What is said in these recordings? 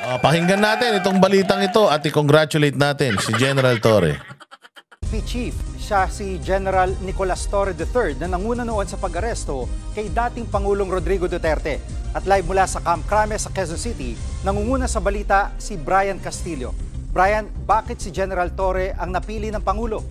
Pakinggan natin itong balitang ito at i-congratulate natin si General Torre. Chief, siya si General Nicolas Torre III na nanguna noon sa pag-aresto kay dating Pangulong Rodrigo Duterte. At live mula sa Camp Crame sa Quezon City, nangunguna sa balita si Brian Castillo. Brian, bakit si General Torre ang napili ng Pangulo?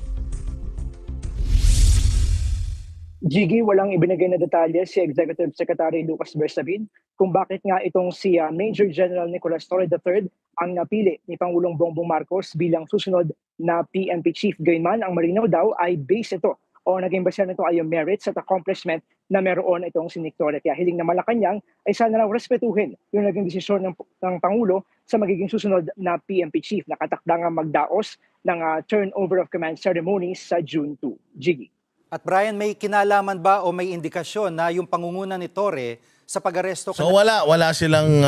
Jiggy, walang ibinigay na detalye si Executive Secretary Lucas Bersamin kung bakit nga itong si Major General Nicolas Torre III ang napili ni Pangulong Bongbong Marcos bilang susunod na PNP Chief. Gayunman, ang malinaw daw ay base ito o naging basehan nito ay yung merits at accomplishment na meron itong si Nick Torre. Kaya hiling na Malacanang ay sana lang respetuhin yung naging desisyon ng Pangulo sa magiging susunod na PNP Chief. Nakatakda nga magdaos ng turnover of command ceremonies sa June 2. Jiggy. At Brian, may kinalaman ba o may indikasyon na yung pangunguna ni Torre sa pag-aresto? So wala silang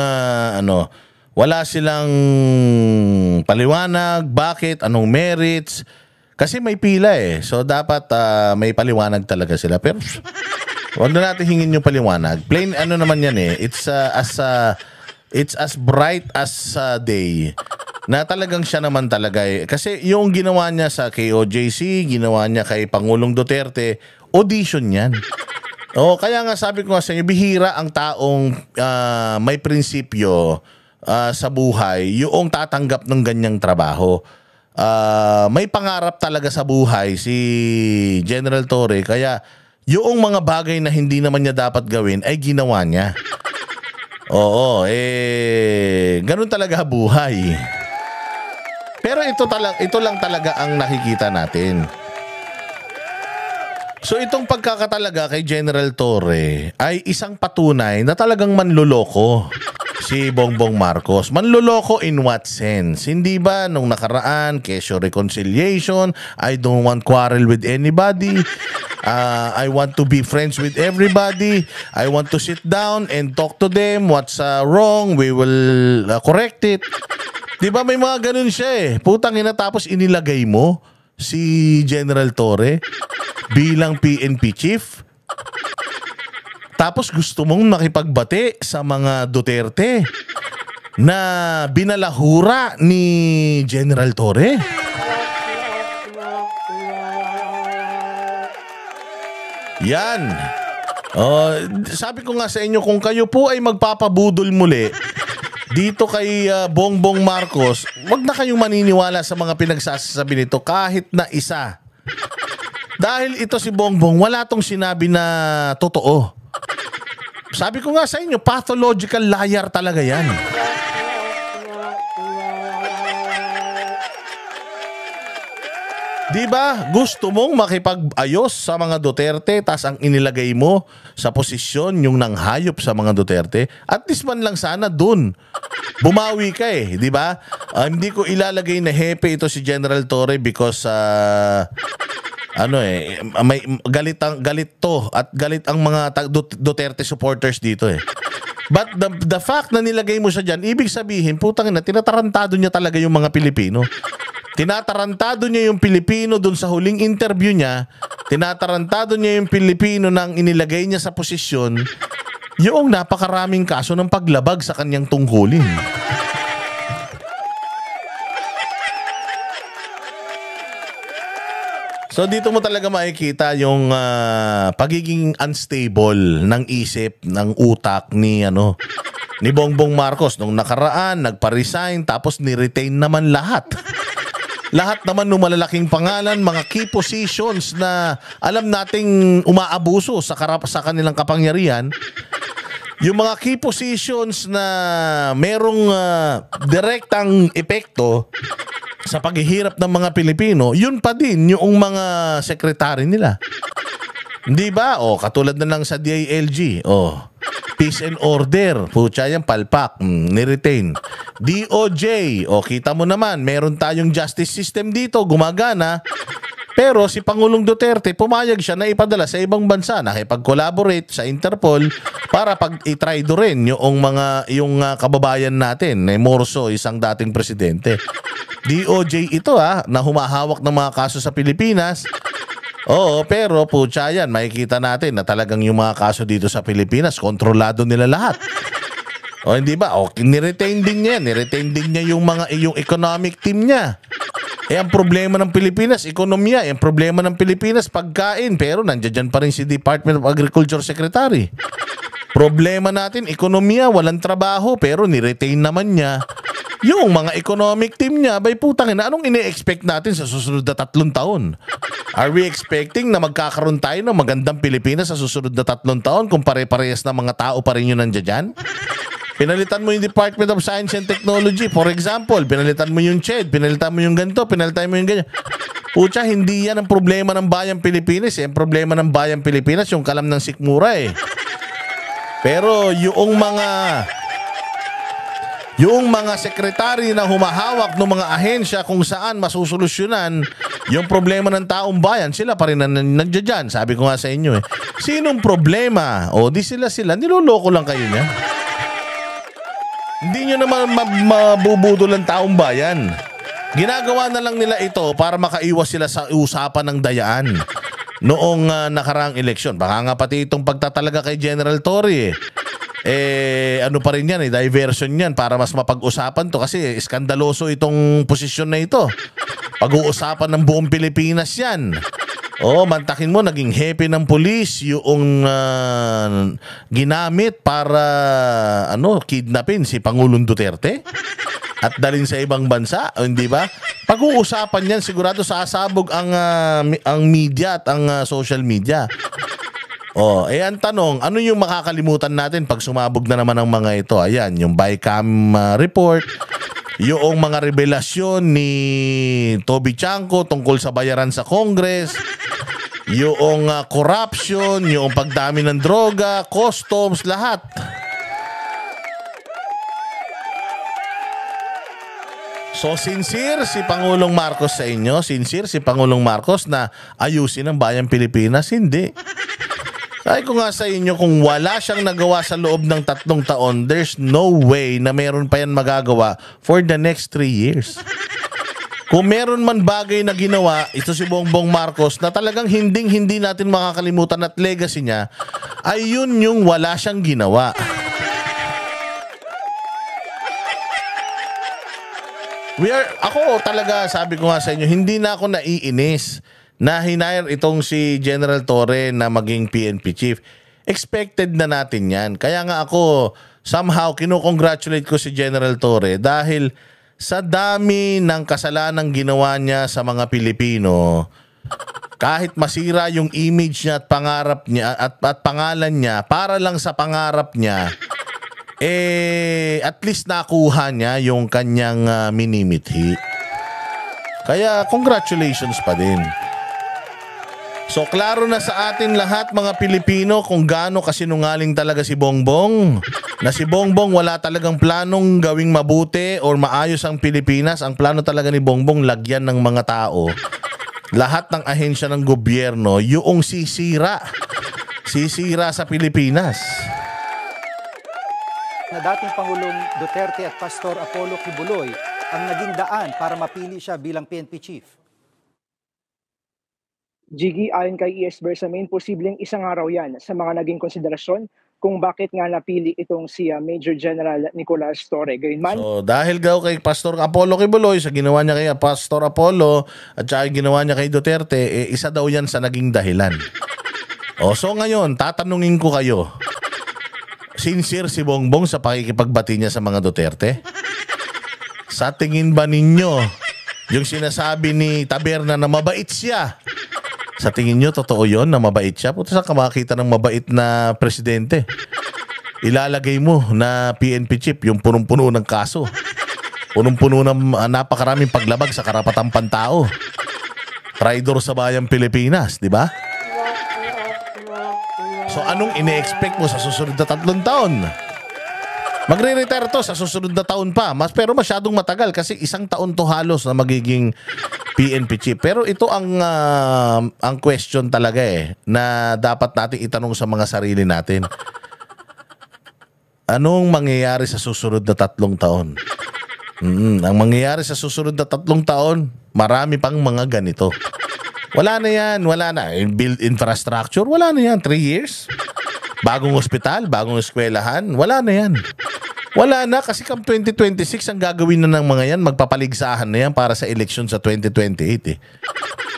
wala silang paliwanag, bakit, anong merits, kasi may pila eh. So dapat may paliwanag talaga sila. Pero wag na natin hingin yung paliwanag. Plain naman yan eh. It's as bright as day. Na talagang siya naman talaga eh. Kasi yung ginawa niya sa KOJC, ginawa niya kay Pangulong Duterte, audition yan. Kaya nga sabi ko nga sa inyo, bihira ang taong may prinsipyo sa buhay, yung tatanggap ng ganyang trabaho. May pangarap talaga sa buhay si General Torre, kaya yung mga bagay na hindi naman niya dapat gawin ay ginawa niya. Ganun talaga buhay. Pero ito lang talaga ang nakikita natin. So itong pagkakatalaga kay General Torre ay isang patunay na talagang manloloko si Bongbong Marcos. Manloloko in what sense? Hindi ba nung nakaraan, kesyo reconciliation, I don't want quarrel with anybody, I want to be friends with everybody, I want to sit down and talk to them, what's wrong, we will correct it. Di ba may mga ganun siya eh. Putang ina, tapos inilagay mo si General Torre bilang PNP Chief. Tapos gusto mong makipagbati sa mga Duterte na binalahura ni General Torre. Yan. Sabi ko nga sa inyo, kung kayo po ay magpapabudol muli dito kay Bongbong Marcos, wag na kayong maniniwala sa mga pinagsasabi nito kahit na isa. Dahil ito si Bongbong, wala tong sinabi na totoo. Sabi ko nga sa inyo, pathological liar talaga yan. Diba? Gusto mong makipag-ayos sa mga Duterte, tas ang inilagay mo sa posisyon yung nanghayop sa mga Duterte. At least man lang sana dun bumawi ka eh, di ba? Hindi ko ilalagay na hepe ito si General Torre because may galit to at galit ang mga Duterte supporters dito eh. But the fact na nilagay mo siya dyan, ibig sabihin, putang ina, tinatarantado niya talaga yung mga Pilipino. Tinatarantado niya yung Pilipino dun sa huling interview niya. Tinatarantado niya yung Pilipino nang inilagay niya sa posisyon yung napakaraming kaso ng paglabag sa kanyang tungkulin. So dito mo talaga makikita yung pagiging unstable ng isip, ng utak ni Bongbong Marcos nung nakaraan, nagpa-resign tapos ni-retain naman lahat. Lahat naman ng malalaking pangalan, mga key positions na alam nating umaabuso sa kanilang kapangyarihan. Yung mga key positions na merong direktang epekto sa paghihirap ng mga Pilipino, yun pa din yung mga sekretary nila. Hindi ba? Katulad na lang sa DILG. Peace and order. Pucha yan, palpak. Ni-retain. DOJ. Kita mo naman, meron tayong justice system dito, gumagana. Pero si Pangulong Duterte, pumayag siya na ipadala sa ibang bansa, nakipag-collaborate sa Interpol para i-traido rin yung kababayan natin. Morso, isang dating presidente. DOJ ito na humahawak ng mga kaso sa Pilipinas. Pero putya yan, makikita natin na talagang yung mga kaso dito sa Pilipinas, kontrolado nila lahat. O hindi ba? O niretain din niya. Niretain din niya yung economic team niya. Ang problema ng Pilipinas, ekonomiya. Ang problema ng Pilipinas, pagkain. Pero nandiyan pa rin si Department of Agriculture Secretary. Problema natin, ekonomiya, walang trabaho. Pero niretain naman niya yung mga economic team niya. Bay putang ina, anong ine-expect natin sa susunod na 3 taon? Are we expecting na magkakaroon tayo ng magandang Pilipinas sa susunod na 3 taon kung pare-parehas na mga tao pa rin yun nandiyan? Pinalitan mo yung Department of Science and Technology, for example. Pinalitan mo yung CHED, pinalitan mo yung ganito, pinalitan mo yung ganyan. Pucha, hindi yan ang problema ng bayang Pilipinas. Ang problema ng bayang Pilipinas, yung kalam ng sikmura eh. Pero yung mga sekretary na humahawak ng mga ahensya kung saan masusolusyonan yung problema ng taong bayan, sila pa rin nandiyan. Sabi ko nga sa inyo eh. Sinong problema? O di sila, niloloko lang kayo niya. Hindi nyo naman mabubudol ang taong bayan. Ginagawa na lang nila ito para makaiwas sila sa usapan ng dayaan noong nakaraang eleksyon. Baka nga pati itong pagtatalaga kay General Torre ano pa rin yan diversion yan para mas mapag-usapan to kasi iskandaloso itong posisyon na ito. Pag-uusapan ng buong Pilipinas yan. Mantakin mo, naging hepe ng pulis yung ginamit para kidnapin si Pangulong Duterte at dalhin sa ibang bansa, hindi ba? Pag-uusapan yan, sigurado sasabog ang media at ang social media. Ang tanong, ano yung makakalimutan natin pag sumabog na naman ang mga ito? Ayan, yung BICAM report, yung mga revelasyon ni Toby Chanco tungkol sa bayaran sa Congress, yung corruption, yung pagdami ng droga, customs, lahat. So sincere si Pangulong Marcos sa inyo? Sincere si Pangulong Marcos na ayusin ang bayang Pilipinas? Hindi. Sabi ko nga sa inyo, kung wala siyang nagawa sa loob ng 3 taon, there's no way na meron pa yan magagawa for the next 3 years. Kung meron man bagay na ginawa, ito si Bongbong Marcos na talagang hindi natin makakalimutan at legacy niya, ay yun yung wala siyang ginawa. Ako talaga, sabi ko nga sa inyo, hindi na ako naiinis na hinire itong si General Torre na maging PNP chief. Expected na natin yan. Kaya nga ako, somehow, kinukongratulate ko si General Torre dahil sa dami ng kasalanang ginawa niya sa mga Pilipino, kahit masira yung image niya at pangarap niya at pangalan niya, para lang sa pangarap niya, at least nakuha niya yung kanyang minimithi. Kaya congratulations pa din. So klaro na sa atin lahat mga Pilipino kung gaano kasinungaling talaga si Bongbong. Na si Bongbong wala talagang planong gawing mabuti or maayos ang Pilipinas. Ang plano talaga ni Bongbong lagyan ng mga tao. Lahat ng ahensya ng gobyerno yung sisira sa Pilipinas. Na dating Pangulong Duterte at Pastor Apollo Kibuloy ang naging daan para mapili siya bilang PNP chief. Jiggy, ayon kay ES Bersamin, posibleng isang araw yan sa mga naging konsiderasyon kung bakit nga napili itong si Major General Nicolas Torre. Gayunman, so dahil daw kay Pastor Apollo Kibuloy, sa ginawa niya kay Pastor Apollo at saka ginawa niya kay Duterte, isa daw yan sa naging dahilan. So ngayon, tatanungin ko kayo, sincere si Bongbong sa pakikipagbati niya sa mga Duterte? Sa tingin ba ninyo, yung sinasabi ni Taberna na mabait siya, sa tingin nyo, totoo yun na mabait siya? Puto saan ka makakita ng mabait na presidente? Ilalagay mo na PNP chief, yung punong-puno ng kaso. Punong-puno ng napakaraming paglabag sa karapatang pantao. Traidor sa bayang Pilipinas, di ba? So anong ine-expect mo sa susunod na 3 taon? Magre-retire to sa susunod na taon pa. Pero masyadong matagal kasi 1 taon to halos na magiging PNP chief. Pero ito ang question talaga na dapat natin itanong sa mga sarili natin. Anong mangyayari sa susunod na 3 taon? Ang mangyayari sa susunod na 3 taon, marami pang mga ganito. Wala na yan, wala na. Build infrastructure, wala na yan. 3 years? Bagong ospital, bagong eskwelahan, wala na yan. Wala na kasi come 2026 ang gagawin na ng mga yan, magpapaligsahan na yan para sa eleksyon sa 2028 eh.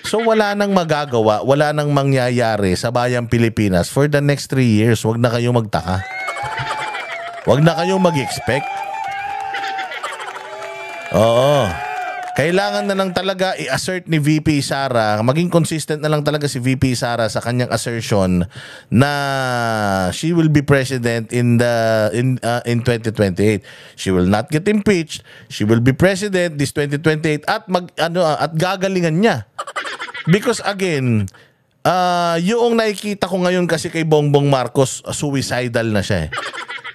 So wala nang magagawa, wala nang mangyayari sa bayang Pilipinas for the next 3 years. Huwag na kayong magtaka. Huwag na kayong mag-expect. Oo. Kailangan na lang talaga i-assert ni VP Sara, maging consistent na lang talaga si VP Sara sa kanyang assertion na she will be president in 2028. She will not get impeached. She will be president this 2028 at at gagalingan niya. Because again, yung nakikita ko ngayon kasi kay Bongbong Marcos, suicidal na siya eh.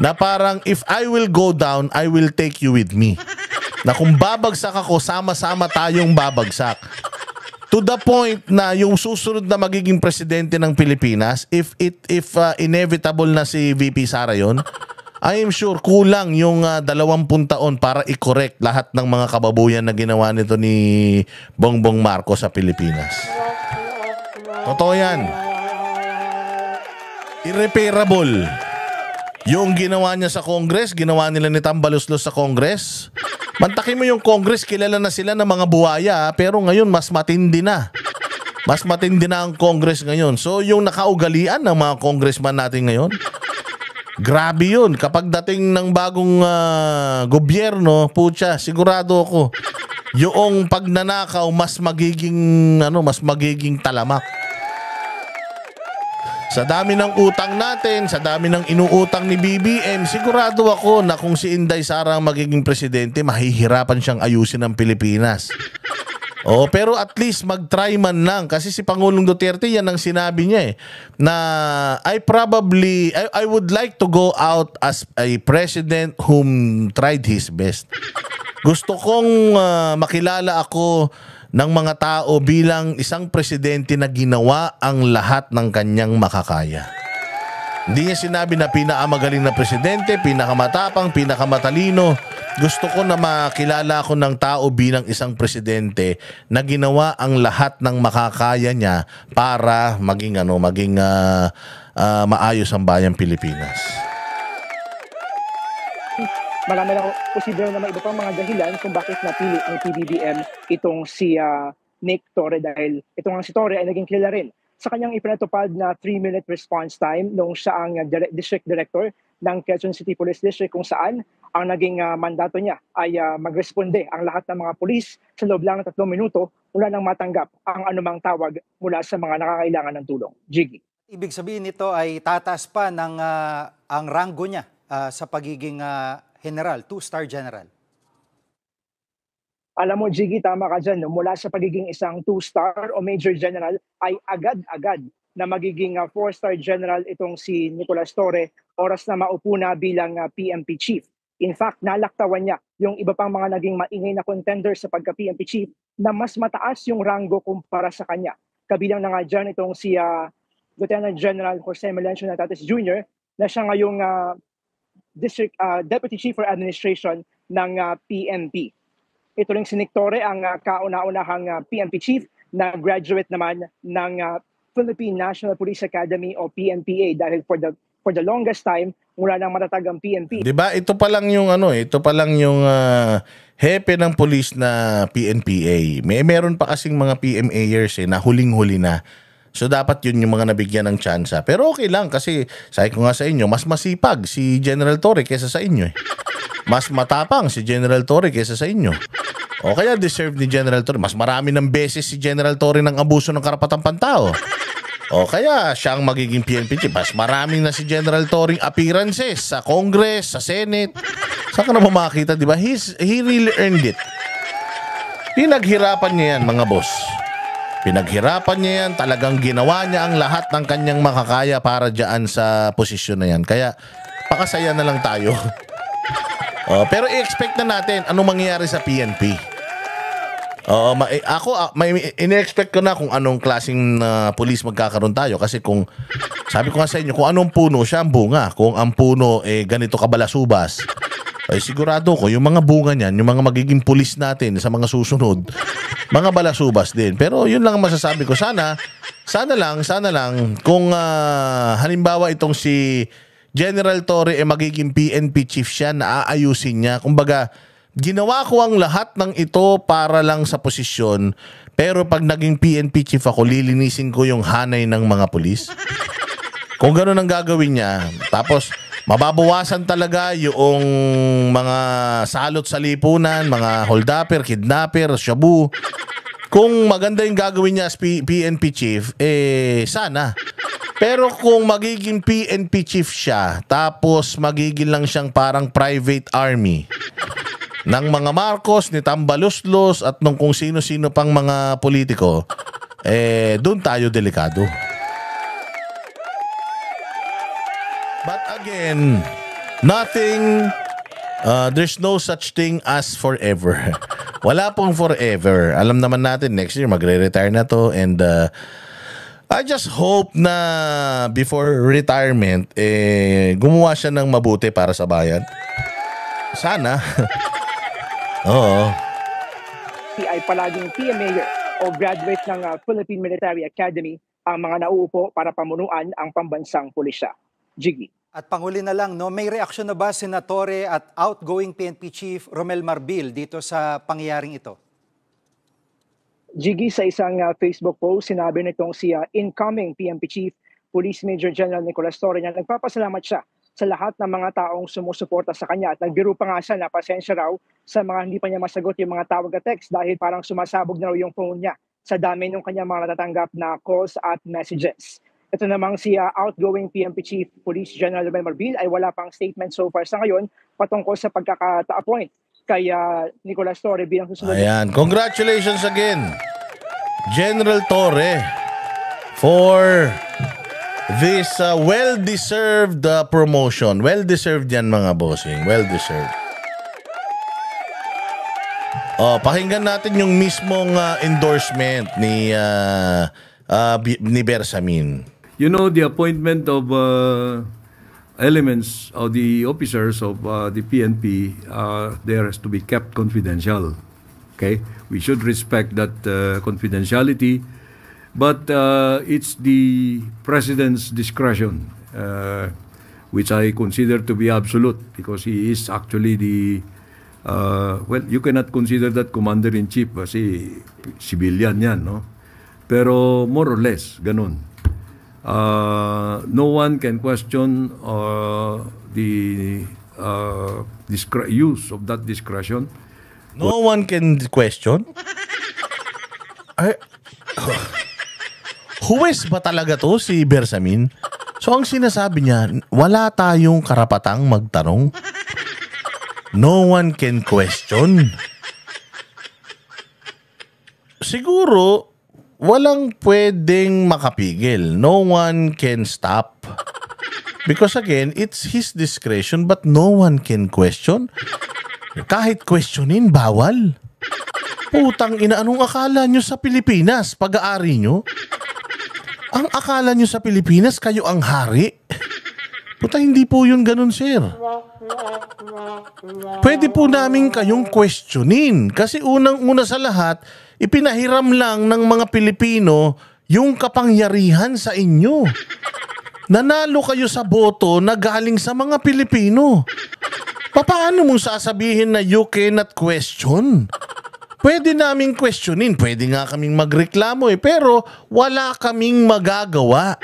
Na parang if I will go down, I will take you with me. Na kung babagsak ako, sama-sama tayong babagsak. To the point na yung susunod na magiging presidente ng Pilipinas, if inevitable na si VP Sara yon, I am sure kulang yung 20 taon para i-correct lahat ng mga kababuyan na ginawa nito ni Bongbong Marcos sa Pilipinas. Totoo yan. Irreparable. Yung ginawa niya sa Congress, ginawa nila ni Tambaluslos sa Congress. Mantakin mo yung Congress, kilala na sila ng mga buhaya, pero ngayon mas matindi na. Mas matindi na ang Congress ngayon. So yung nakaugalian ng mga congressman natin ngayon, grabe yun. Kapag dating ng bagong gobyerno, putya, sigurado ako, yung pagnanakaw mas magiging talamak. Sa dami ng utang natin, sa dami ng inuutang ni BBM, sigurado ako na kung si Inday Sara ang magiging presidente, mahihirapan siyang ayusin ang Pilipinas. Pero at least mag-try man lang kasi si Pangulong Duterte yan ang sinabi niya eh, na I would like to go out as a president whom tried his best. Gusto kong makilala ako ng mga tao bilang isang presidente na ginawa ang lahat ng kanyang makakaya. Hindi niya sinabi na pinakamagaling na presidente, pinakamatapang, pinakamatalino. Gusto ko na makilala ako ng tao bilang isang presidente na ginawa ang lahat ng makakaya niya para maging maayos ang bayang Pilipinas. Marami lang posible naman iba pang mga dahilan kung bakit napili ng PBBM itong si Nick Torre dahil itong si Torre ay naging kilala rin sa kanyang ipinatupad na 3-minute response time noong siya ang district director ng Quezon City Police District kung saan ang naging mandato niya ay magresponde ang lahat ng mga pulis sa loob lang ng 3 minuto mula nang matanggap ang anumang tawag mula sa mga nakakailangan ng tulong. Jiggy. Ibig sabihin nito ay tataas pa ng ang ranggo niya sa pagiging general, 2-star general. Alam mo, Jiggy, tama ka dyan. No? Mula sa pagiging isang 2-star o major general ay agad-agad na magiging 4-star general itong si Nicolas Torre oras na maupo na bilang PNP chief. In fact, nalaktawan niya yung iba pang mga naging maingay na contender sa pagka-PNP chief na mas mataas yung ranggo kumpara sa kanya. Kabilang na nga dyan itong si Lieutenant General Jose Melencio Natates Jr. na siya ngayong District Deputy Chief for Administration ng PNP. Ito rin si Nick Torre ang kauna-unahang PNP Chief na graduate naman ng Philippine National Police Academy o PNPA dahil for the longest time mula nang matatag ang PNP. 'Di ba? Ito pa lang yung hepe ng police na PNPA. Meron pa kasing mga PMAers na huling-huli na. So dapat yun yung mga nabigyan ng tsansa. Pero okay lang kasi sabi ko nga sa inyo, mas masipag si General Torre kaysa sa inyo eh. Mas matapang si General Torre kaysa sa inyo. O kaya deserve ni General Torre. Mas marami ng beses si General Torre ng abuso ng karapatang pantao. O kaya siya ang magiging PNP chief. Mas maraming na si General Torre appearances sa Congress, sa Senate. Saan ka na makakita, di ba? He really earned it. Pinaghirapan niya yan, mga boss. Pinaghirapan niya yan, talagang ginawa niya ang lahat ng kanyang makakaya para dyan sa posisyon na yan. Kaya pakasaya na lang tayo. Pero i-expect na natin anong mangyayari sa PNP. Ini-expect ko na kung anong klaseng police magkakaroon tayo. Kasi kung, sabi ko nga sa inyo, kung anong puno, siya ang bunga. Kung ang puno, ganito kabalasubas, ay sigurado ko, yung mga bunga niyan, yung mga magiging pulis natin sa mga susunod, mga balasubas din. Pero yun lang ang masasabi ko. Sana lang, kung halimbawa itong si General Torre magiging PNP chief siya, na aayusin niya. Kumbaga, ginawa ko ang lahat ng ito para lang sa posisyon, pero pag naging PNP chief ako, lilinisin ko yung hanay ng mga pulis. Kung gano'n ang gagawin niya, tapos mababawasan talaga yung mga salot sa lipunan, mga holdupper, kidnapper, shabu. Kung maganda yung gagawin niya as PNP chief, sana. Pero kung magiging PNP chief siya, tapos magiging lang siyang parang private army ng mga Marcos, ni Tambaluslos, at nung kung sino-sino pang mga politiko, doon tayo delikado. But again, there's no such thing as forever. Wala pong forever. Alam naman natin, next year magre-retire na to, and I just hope na before retirement, gumawa siya ng mabuti para sa bayan. Sana. Oo. Ay palaging PMA o graduate ng Philippine Military Academy ang mga nauupo para pamunuan ang pambansang pulisya. Jiggy. At panghuli na lang, no, may reaksyon na ba Senatore at outgoing PNP Chief Romel Marbil dito sa pangyayaring ito? Jiggy, sa isang Facebook post, sinabi nitong si incoming PNP Chief Police Major General Nicolas Torre na nagpapasalamat siya sa lahat ng mga taong sumusuporta sa kanya, at nagbiro pa nga siya na pasensya raw sa mga hindi pa niya masagot yung mga tawag at text dahil parang sumasabog na raw yung phone niya sa dami ng kanyang mga natatanggap na calls at messages. Ito namang si outgoing PNP Chief Police General Romel Marbil ay wala pang statement so far sa ngayon patungkol sa pagkaka-appoint kay Nicolas Torre bilang susunod. Ayan, congratulations again, General Torre, for this well-deserved promotion. Well-deserved yan, mga bossing. Well-deserved. Pakinggan natin yung mismong endorsement ni Bersamin. You know, the appointment of elements of the officers of the PNP, there has to be kept confidential. Okay? We should respect that confidentiality. But it's the President's discretion, which I consider to be absolute, because he is actually the, well, you cannot consider that Commander-in-Chief kasi civilian yan, no? Pero more or less, ganun. No one can question the use of that discretion. No one can question? Huwes ba talaga to si Bersamin? So ang sinasabi niya, wala tayong karapatang magtanong. No one can question. Siguro, walang pwedeng makapigil. No one can stop. Because again, it's his discretion, but no one can question. Kahit questionin, bawal. Putang ina, anong akala nyo sa Pilipinas? Pag-aari nyo? Ang akala nyo sa Pilipinas, kayo ang hari? Puta, hindi po yun ganun, sir. Pwede po namin kayong questionin. Kasi unang-una sa lahat, ipinahiram lang ng mga Pilipino yung kapangyarihan sa inyo. Nanalo kayo sa boto na galing sa mga Pilipino. Paano mong sasabihin na you cannot question? Pwede naming questionin, pwede nga kaming magreklamo pero wala kaming magagawa.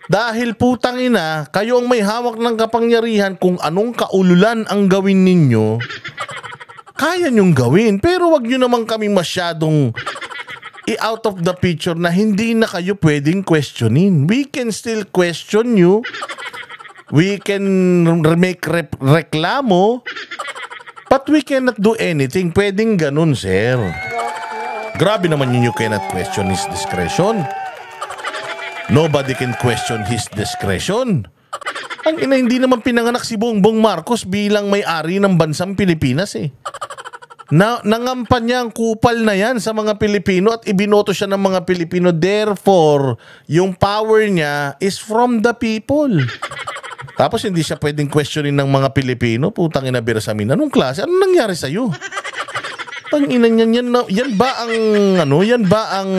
Dahil putang ina, kayo ang may hawak ng kapangyarihan, kung anong kaululan ang gawin ninyo, kaya nyong gawin. Pero wag nyo naman kami masyadong i-out of the picture na hindi na kayo pwedeng questionin. We can still question you. We can make reklamo. But we cannot do anything. Pwedeng ganun, sir. Grabe naman yun, you cannot question his discretion. Nobody can question his discretion. Ang ina, hindi naman pinanganak si Bongbong Marcos bilang may-ari ng bansang Pilipinas eh. Nangampan niya ang kupal na yan sa mga Pilipino at ibinoto siya ng mga Pilipino. Therefore, yung power niya is from the people. Tapos hindi siya pwedeng questionin ng mga Pilipino. Putang ina, Bersamin, anong klase? Anong nangyari sa'yo? Pang ina niyan, yan ba ang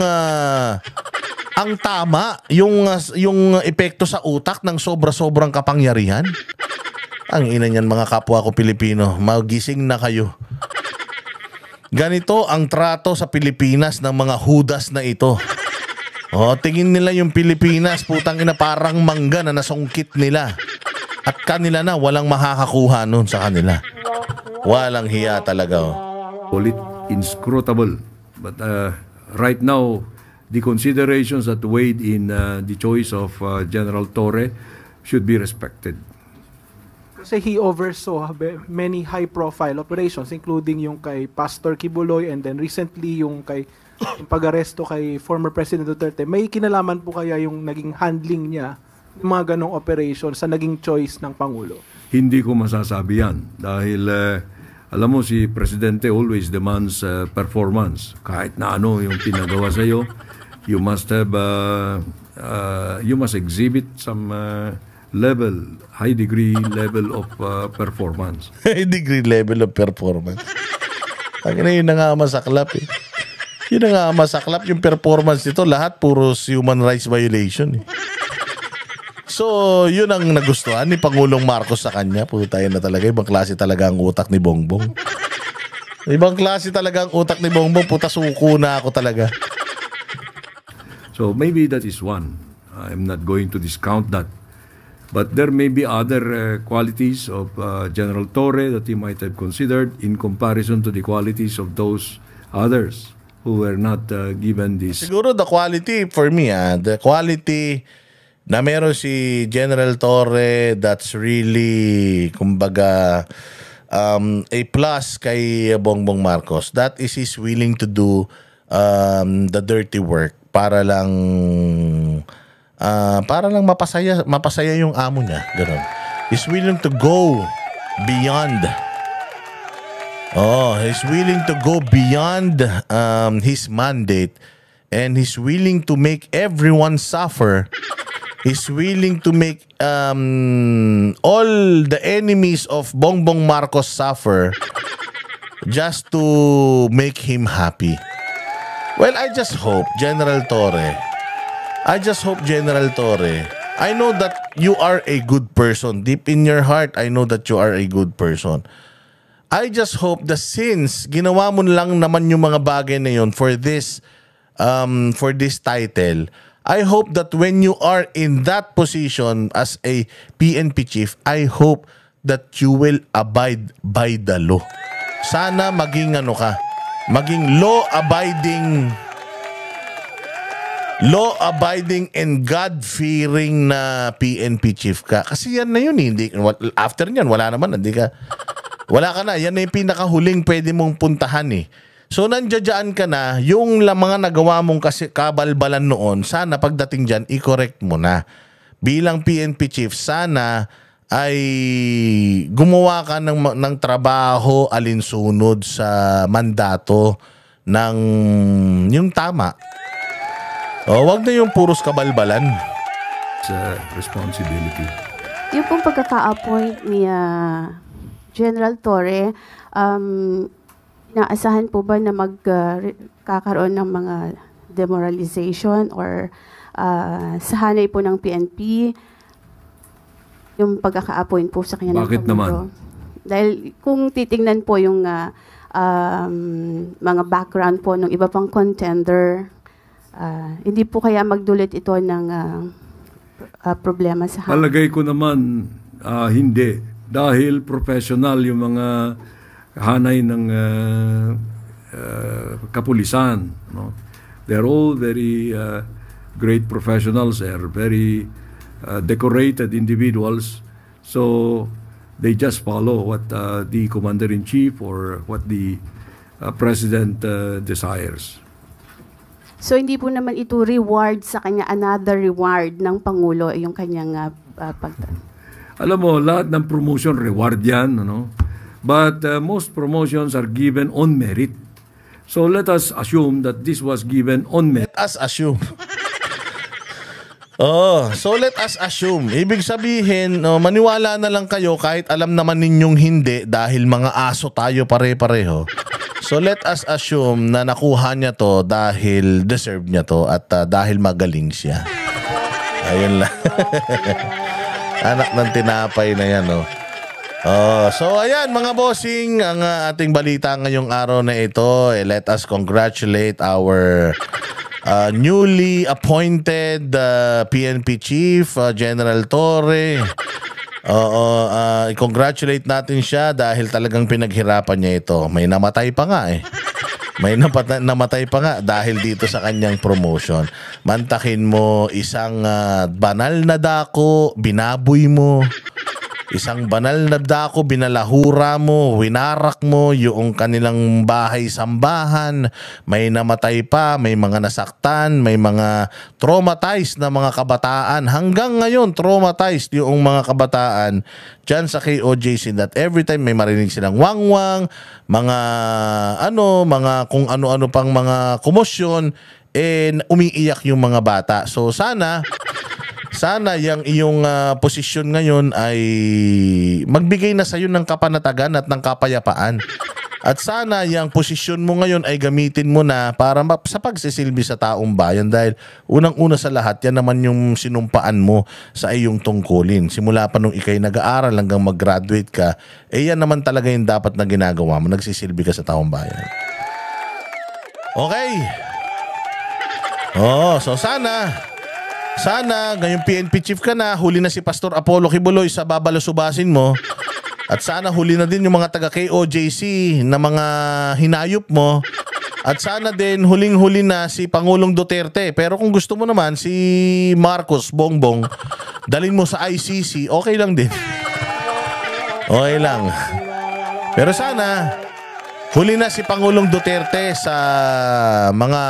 ang tama yung epekto sa utak ng sobra-sobrang kapangyarihan? Ang ina niyan mga kapwa ko Pilipino, magising na kayo. Ganito ang trato sa Pilipinas ng mga hudas na ito. Tingin nila yung Pilipinas, putang ina, parang mangga na nasungkit nila. At kanila na, walang makakakuha nun sa kanila. Walang hiya talaga. Call it inscrutable. But right now, the considerations that weighed in the choice of General Torre should be respected. Kasi he oversaw many high-profile operations, including yung kay Pastor Kibuloy and then recently yung kay yung pag-aresto kay former President Duterte. May kinalaman po kaya yung naging handling niya ng mga ganong operations sa naging choice ng Pangulo? Hindi ko masasabi yan dahil alam mo si Presidente always demands performance. Kahit na ano yung pinagawa sa iyo, you must have you must exhibit some high degree level of performance. High degree level of performance. Ang ina yun na nga masaklap eh. Yun na nga masaklap yung performance nito. Lahat puro human rights violation eh. So, yun ang nagustuhan ni Pangulong Marcos sa kanya. Puta yun na talaga. Ibang klase talaga ang utak ni Bongbong. Ibang klase talaga ang utak ni Bongbong. Puta suko na ako talaga. So maybe that is one. I'm not going to discount that. But there may be other qualities of General Torre that he might have considered in comparison to the qualities of those others who were not given this. Siguro the quality for me, the quality na meron si General Torre that's really, kumbaga, a plus kay Bongbong Marcos. That is he's willing to do the dirty work para lang mapasaya yung amo niya, gano'n. He's willing to go beyond. He's willing to go beyond his mandate, and he's willing to make everyone suffer. He's willing to make all the enemies of Bongbong Marcos suffer just to make him happy. Well, I just hope General Torre, I know that you are a good person. Deep in your heart, I know that you are a good person. I just hope that since ginawa mo lang naman yung mga bagay na yun for this title, I hope that when you are in that position as a PNP chief, I hope that you will abide by the law. Sana maging maging law-abiding and God-fearing na PNP chief ka. Kasi yan na yun, hindi, after nyan, wala ka na. Yan na yung pinakahuling pwede mong puntahan eh. So nandiyan ka na, yung mga nagawa mong kasi kabalbalan noon, sana pagdating dyan, i-correct mo na. Bilang PNP chief, sana ay gumawa ka ng trabaho alinsunod sa mandato ng yung tama. Wag na yung puros kabalbalan. It's a responsibility. Yung pong pagkaka-appoint ni General Torre, naasahan po ba na magkakaroon ng mga demoralization or sa hanay po ng PNP yung pagkaka-appoint po sa kanya? Bakit naman? Dahil kung titingnan po yung mga background po ng iba pang contender, hindi po kaya magdulot ito ng problema sa hanay? Palagay ko naman hindi. Dahil professional yung mga hanay ng kapulisan. No? They're all very great professionals. They're very decorated individuals. So they just follow what the Commander-in-Chief or what the President desires. So hindi po naman ito reward sa kanya, another reward ng Pangulo yung kanyang Alam mo, lahat ng promotion reward yan, ano? But most promotions are given on merit. So let us assume that this was given on merit. Let us assume. So let us assume. Ibig sabihin, maniwala na lang kayo kahit alam naman ninyong hindi dahil mga aso tayo pare-pareho. So let us assume na nakuha niya to dahil deserve niya to at dahil magaling siya. Ayun lang. Anak ng tinapay na yan, oh. So ayan mga bossing, ang ating balita ngayong araw na ito. Let us congratulate our newly appointed PNP Chief, General Torre. I-congratulate natin siya dahil talagang pinaghirapan niya ito. May namatay pa nga eh. May namatay pa nga dahil dito sa kanyang promotion. Mantakin mo, isang banal na dako, binaboy mo. Isang banal na dako, binalahura mo, winarak mo yung kanilang bahay-sambahan. May namatay pa, may mga nasaktan, may mga traumatized na mga kabataan. Hanggang ngayon, traumatized yung mga kabataan dyan sa KOJC that every time may marinig silang wangwang, mga kung ano-ano pang mga komosyon, umiiyak yung mga bata. So sana yung iyong posisyon ngayon ay magbigay na sa iyo ng kapanatagan at ng kapayapaan. At sana yung posisyon mo ngayon ay gamitin mo na para sa pagsisilbi sa taong bayan dahil unang-una sa lahat, yan naman yung sinumpaan mo sa iyong tungkulin. Simula pa nung ikay nag-aaral hanggang mag-graduate ka, yan naman talaga yung dapat na ginagawa mo. Nagsisilbi ka sa taong bayan. Okay. So sana ngayong PNP chief ka na, huli na si Pastor Apollo Kibuloy sa babalusubasin mo. At sana huli na din yung mga taga KOJC na mga hinayop mo. At sana din huling-huli na si Pangulong Duterte. Pero kung gusto mo naman si Marcos Bongbong, dalhin mo sa ICC, okay lang din. Okay lang. Pero sana huli na si Pangulong Duterte sa mga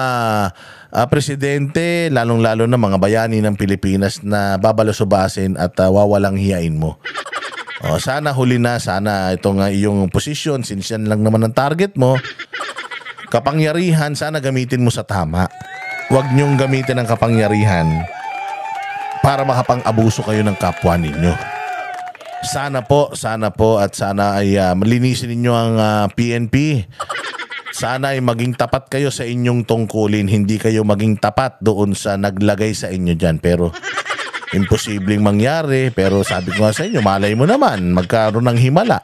presidente, lalong-lalo na mga bayani ng Pilipinas na babalusubasin at wawalang hiyain mo. Sana huli na, sana itong iyong posisyon, since yan lang naman ang target mo, kapangyarihan, sana gamitin mo sa tama. Huwag niyong gamitin ang kapangyarihan para makapang-abuso kayo ng kapwa ninyo. Sana po at sana ay malinisin ninyo ang PNP. Sana ay maging tapat kayo sa inyong tungkulin, hindi kayo maging tapat doon sa naglagay sa inyo dyan. Pero imposibleng mangyari. Pero sabi ko nga sa inyo, malay mo naman, magkaroon ng himala.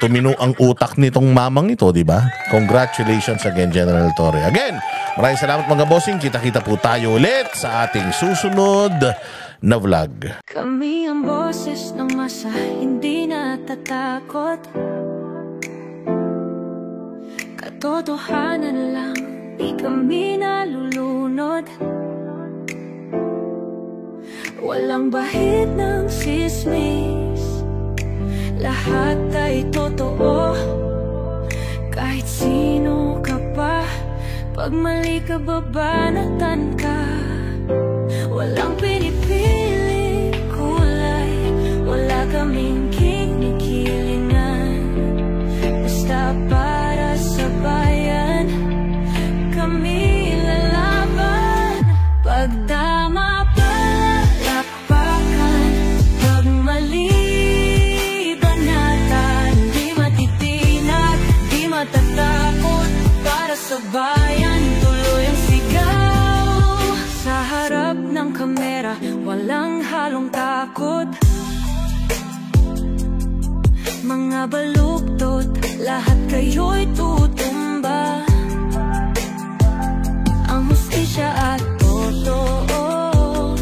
Tumino ang utak nitong mamang ito, di ba? Congratulations again, General Torre. Again, maraming salamat mga bossing. Kita-kita po tayo ulit sa ating susunod na vlog. Kami ang boses ng masa, hindi natatakot. Katotohanan lang, di kami nalulunod. Walang bahid ng sismis, lahat ay totoo. Kahit sino ka pa, pag mali ka babanatan ka. Walang pinipili kulay, wala kaming kinikilingan. Basta para sa bayan, kami lalaban. Pagdama palakpakan, pag mali banatan. Di matitinag, di matatakot, para sa bayan tuloy ang sigaw. Sa harap ng kamera, walang halong takot. Mga baluktot, lahat kayo'y tutumba. Ang hustisya at totoo,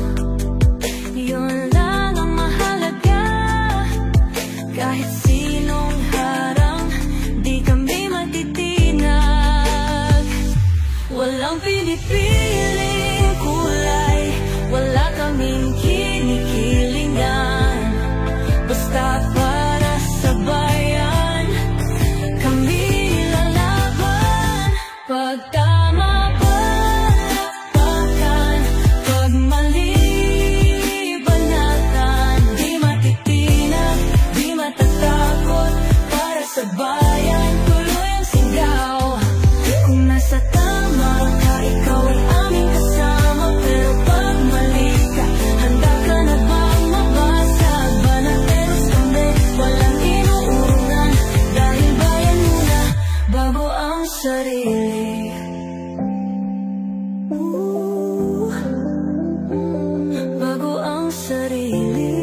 yun lang ang mahalaga. Kahit sinong harang, di kami matitinag. Walang pinipiling kulay, wala kaming kinikilingan. Basta para sa bayan, kami lalaban. Pag tama palakpakan, pag mali banatan. Di matitinag, di matatakot, para sa bayan tuloy ang sigaw. Kung nasa tama ka, ikaw ay aming kasama. Pero pag mali ka, handa ka na bang mabasa? bago ang sarili. Bago ang sarili.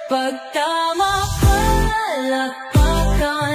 Pag tama ka, lakpakan